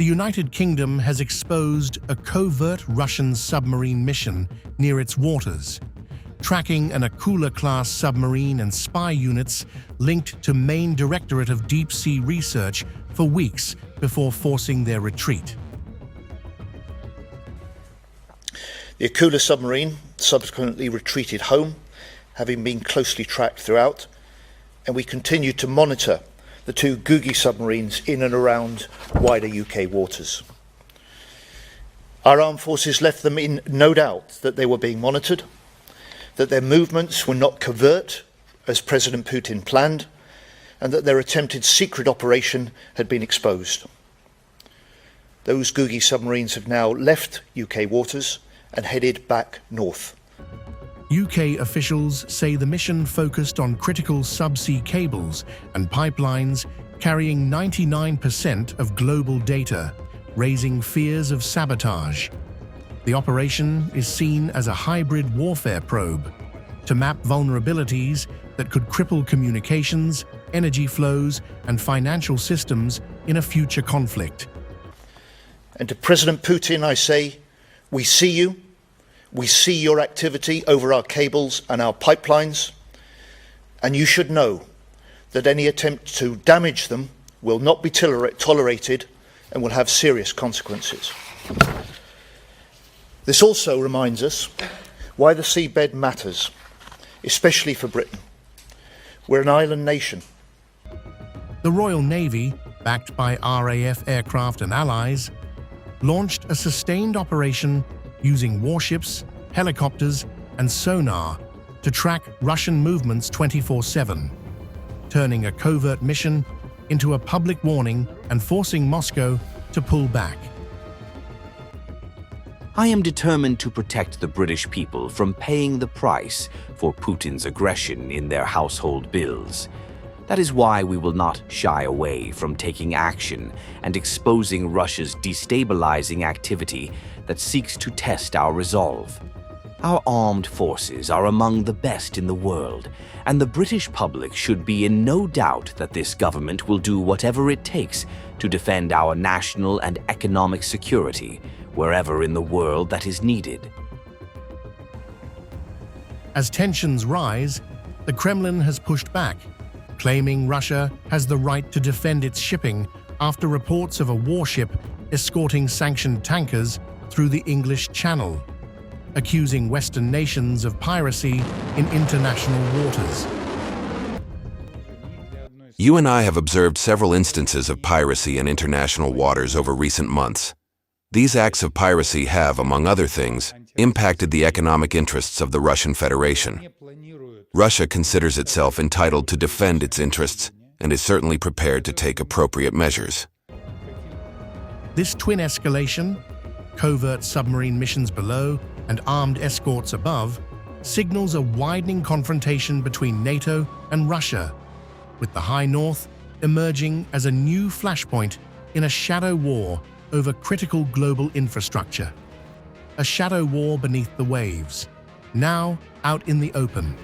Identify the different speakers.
Speaker 1: The United Kingdom has exposed a covert Russian submarine mission near its waters, tracking an Akula-class submarine and spy units linked to main directorate of deep-sea research for weeks before forcing their retreat.
Speaker 2: The Akula submarine subsequently retreated home, having been closely tracked throughout, and we continue to monitor the two GUGI submarines in and around wider UK waters. Our armed forces left them in no doubt that they were being monitored, that their movements were not covert, as President Putin planned, and that their attempted secret operation had been exposed. Those GUGI submarines have now left UK waters and headed back north.
Speaker 1: UK officials say the mission focused on critical subsea cables and pipelines carrying 99% of global data, raising fears of sabotage. The operation is seen as a hybrid warfare probe to map vulnerabilities that could cripple communications, energy flows, and financial systems in a future conflict.
Speaker 2: And to President Putin, I say, we see you. We see your activity over our cables and our pipelines, and you should know that any attempt to damage them will not be tolerated and will have serious consequences. This also reminds us why the seabed matters, especially for Britain. We're an island nation.
Speaker 1: The Royal Navy, backed by RAF aircraft and allies, launched a sustained operation using warships, helicopters, and sonar to track Russian movements 24/7, turning a covert mission into a public warning and forcing Moscow to pull back.
Speaker 3: I am determined to protect the British people from paying the price for Putin's aggression in their household bills. That is why we will not shy away from taking action and exposing Russia's destabilizing activity that seeks to test our resolve. Our armed forces are among the best in the world, and the British public should be in no doubt that this government will do whatever it takes to defend our national and economic security wherever in the world that is needed.
Speaker 1: As tensions rise, the Kremlin has pushed back, claiming Russia has the right to defend its shipping after reports of a warship escorting sanctioned tankers through the English Channel, accusing Western nations of piracy in international waters.
Speaker 4: You and I have observed several instances of piracy in international waters over recent months. These acts of piracy have, among other things, impacted the economic interests of the Russian Federation. Russia considers itself entitled to defend its interests and is certainly prepared to take appropriate measures.
Speaker 1: This twin escalation, covert submarine missions below and armed escorts above, signals a widening confrontation between NATO and Russia, with the High North emerging as a new flashpoint in a shadow war over critical global infrastructure. A shadow war beneath the waves, now out in the open.